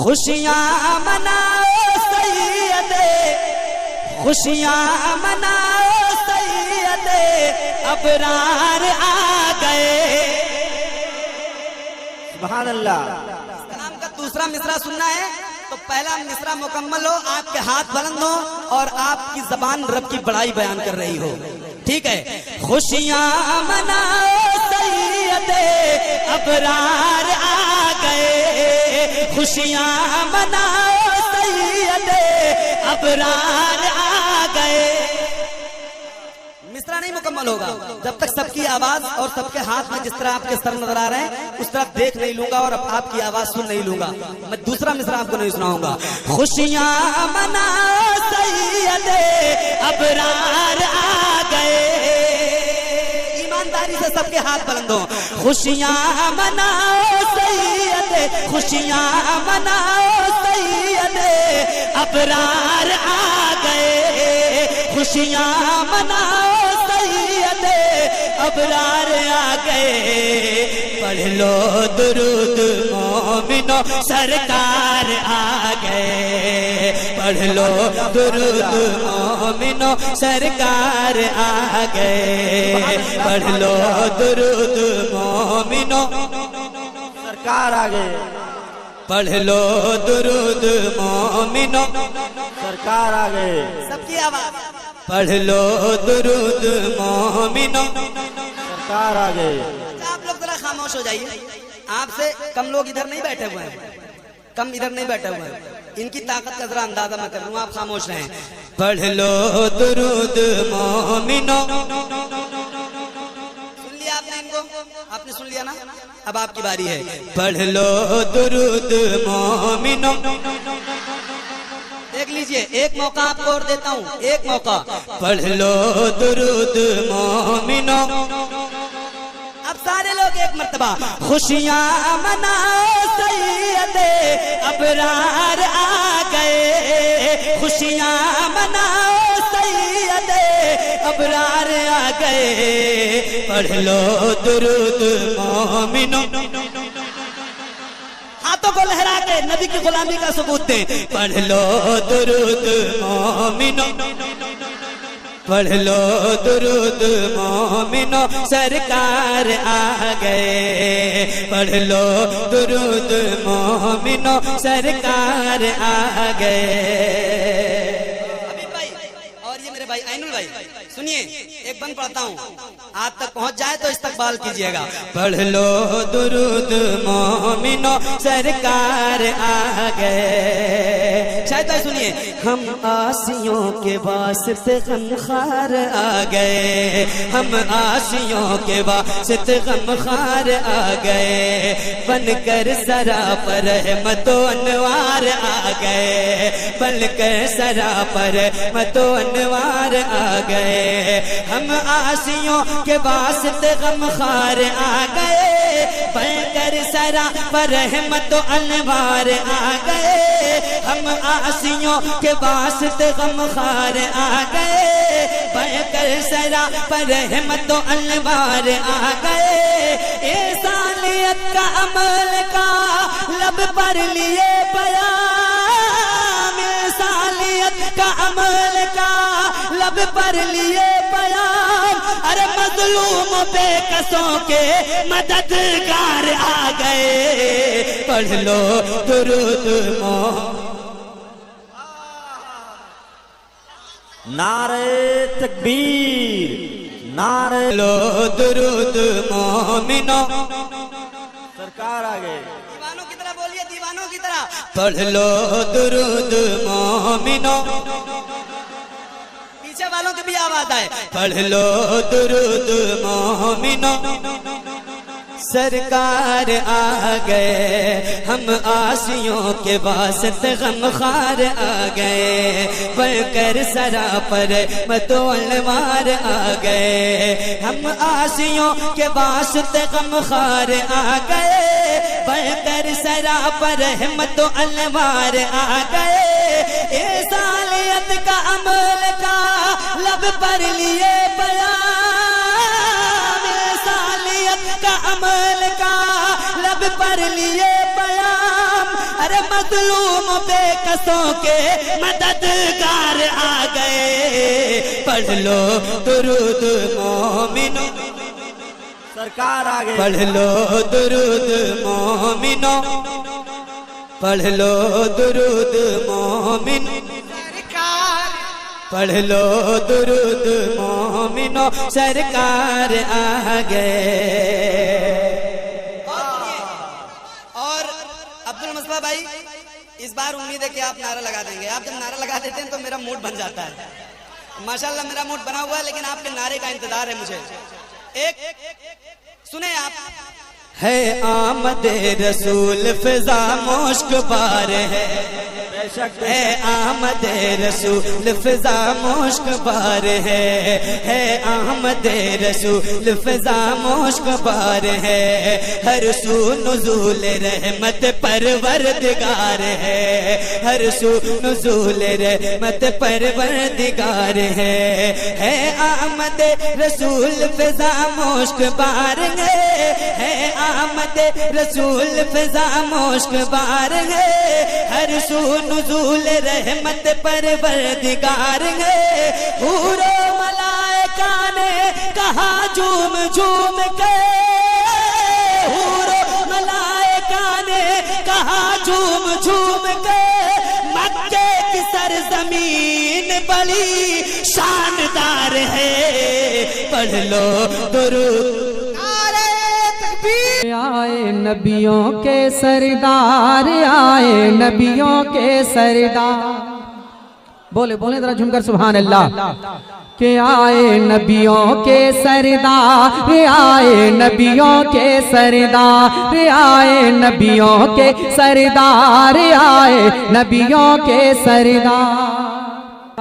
خوشیاں مناؤ سیدے، خوشیاں مناؤ سیدے، ابرار آ گئے۔ سبحان اللہ۔ کلام کا دوسرا مصرع سننا ہے تو پہلا مصرع مکمل ہو، آپ کے ہاتھ بلند ہو اور آپ کی زبان رب کی بڑائی بیان کر رہی ہو، ٹھیک ہے؟ خوشیاں مناؤ سیدے، ابرار آ گئے، خوشیاں مناؤ سیدے، ابرار آ گئے۔ مصرع نہیں مکمل ہوگا جب تک سب کی آواز اور سب کے ہاتھ میں جس طرح آپ کے سر نظر آ رہے ہیں اس طرح دیکھ نہیں لوں گا اور آپ کی آواز سن نہیں لوں گا۔ میں دوسرا مصرع آپ کو نہیں سناؤں گا۔ خوشیاں مناؤ سیدے، ابرار آ گئے۔ ایمانداری سے سب کے ہاتھ بلند ہو۔ خوشیاں مناؤ سیدے، خوشیاں مناؤ سیدے، ابرار آ گئے، خوشیاں مناؤ سیدے، ابرار آ گئے۔ پڑھ لو درود مومنو، سرکار آ گئے، پڑھ لو درود مومنو، سرکار آ گئے، پڑھ لو درود مومنو، سرکار آ گئے، پڑھ لو درود مومنو، سرکار آ گئے۔ سب کی آواز، پڑھ لو درود مومنو، سرکار آ گئے۔ آپ لوگ ذرا خاموش ہو جائیے، آپ سے کم لوگ ادھر نہیں بیٹھے ہوئے ہیں، کم ادھر نہیں بیٹھے ہوئے ہیں، ان کی طاقت کا ذرا اندازہ میں کر لوں، آپ خاموش رہیں۔ پڑھ لو درود مومنو، سن لیا آپ نے ان کو؟ آپ نے سن لیا نا؟ اب آپ کی باری ہے۔ پڑھ لو درود مومنو، دیکھ لیجئے ایک موقع آپ کو اور دیتا ہوں، ایک موقع۔ پڑھ لو درود مومنو، اب سارے لوگ ایک مرتبہ۔ خوشیاں مناؤ سیدے، ابرار آ گئے، خوشیاں مناؤ سیدے، ابرار آ گئے، پڑھ لو درود مومنو۔ ہاتھوں کو لہرا کے نبی کی غلامی کا ثبوت دیں۔ پڑھ لو درود مومنو، پڑھ لو درود مومنو، سرکار آ گئے، پڑھ لو درود مومنو، سرکار آ گئے۔ ابھی بھائی اور یہ میرے بھائی اینول بھائی سنیے، ایک بند پڑھتا ہوں، آپ تک پہنچ جائے تو استقبال کیجئے گا۔ پڑھ لو درود مومنو، سرکار آ گئے۔ شاید سنیے، ہم آسیوں کے واسطے غمخوار آ گئے، ہم آسیوں کے واسطے غمخوار آ گئے، بن کر سراپا رحمت و انوار آ گئے، بن کر سراپا رحمت و انوار آ گئے، ہم آسیوں کے واسطے غمخوار آ گئے، بن کر سراپا رحمت و انوار آ گئے، ہم آسیوں کے واسطے غمخوار آ گئے، بن کر سراپا رحمت و انوار آ گئے، انسانیت کا عمل کا لب پر لیے پیام، انسانیت کا عمل کا لب پر لیے پیام، ارے مظلوم بے کسوں کے مددگار آ گئے، پڑھ لو درود نعرہ تکبیر، نعرہ لو درود مومنو، سرکار آ گئے۔ دیوانوں کی طرح بولیے، دیوانوں کی طرح۔ پڑھ لو درود مومنو، پیچھے والوں کی بھی آواز آئے۔ پڑھ لو درود مومنو، سرکار آ گئے، ہم آسیوں کے واسطے غمخوار آ گئے، بڑھ کر سراپا رحمت و انوار آ گئے، ہم آسیوں کے واسطے غمخوار آ گئے، بڑھ کر سراپا رحمت و انوار آ گئے، انسانیت کا عمل کا لب پر لیے پیام، انسانیت کا عمل کا لب پر لیے پیام، ارے مظلوم بے قصوں کے مددگار آ گئے، پڑھ لو درود مومنو، سرکار آ گئے، پڑھ لو درود مومنو، پڑھ لو درود مومن، پڑھ لو درود مومنو، سرکار آ گئے۔ اور عبد المصطفیٰ بھائی اس بار امید ہے کہ آپ نعرہ لگا دیں گے۔ آپ جب نعرہ لگا دیتے ہیں تو میرا موڈ بن جاتا ہے، ماشاءاللہ میرا موڈ بنا ہوا ہے، لیکن آپ کے نعرے کا انتظار ہے مجھے۔ ایک سنیں آپ، ہے آمد رسول فضا مشک بار ہے، بے شک ہے آمد رسول فضا مشک بار ہے آمد رسول فضا مشک بار ہے، ہر سو نزول رحمت پروردگار ہے، ہر سو نزول رحمت پروردگار ہے آمد رسول فضا مشک بار ہے آمد رسول فضا مشک بار ہے، ہر سو نزول رحمت پروردگار ہے، حور و ملائکہ نے کہا جھوم جھوم کے، حور و ملائکہ نے کہا جھوم جھوم کے، مکے کی سرزمین بڑی شاندار ہے، پڑھ لو درود۔ آئے نبیوں کے سردار، آئے نبیوں کے سردار، بولے بولے ذرا جھوم کر سبحان اللہ، کہ آئے نبیوں کے سردار، آئے نبیوں کے سردار، آئے نبیوں کے سردار، آئے نبیوں کے سردار،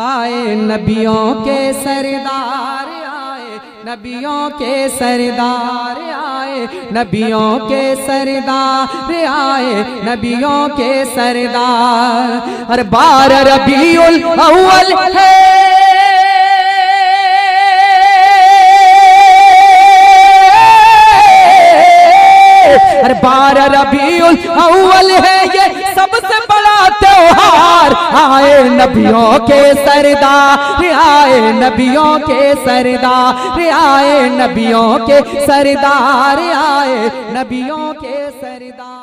آئے نبیوں کے سردار، آئے نبیوں کے سردار، آئے نبیوں کے سردار، آئے نبیوں کے سردار، ہر بار ربیع الاول ہے، ہر بار ربیع الاول ہے، یہ سب سے بڑا تہوار، آئے نبیوں کے سردار، آئے نبیوں کے سردار، آئے نبیوں کے سردار، آئے نبیوں کے سردار۔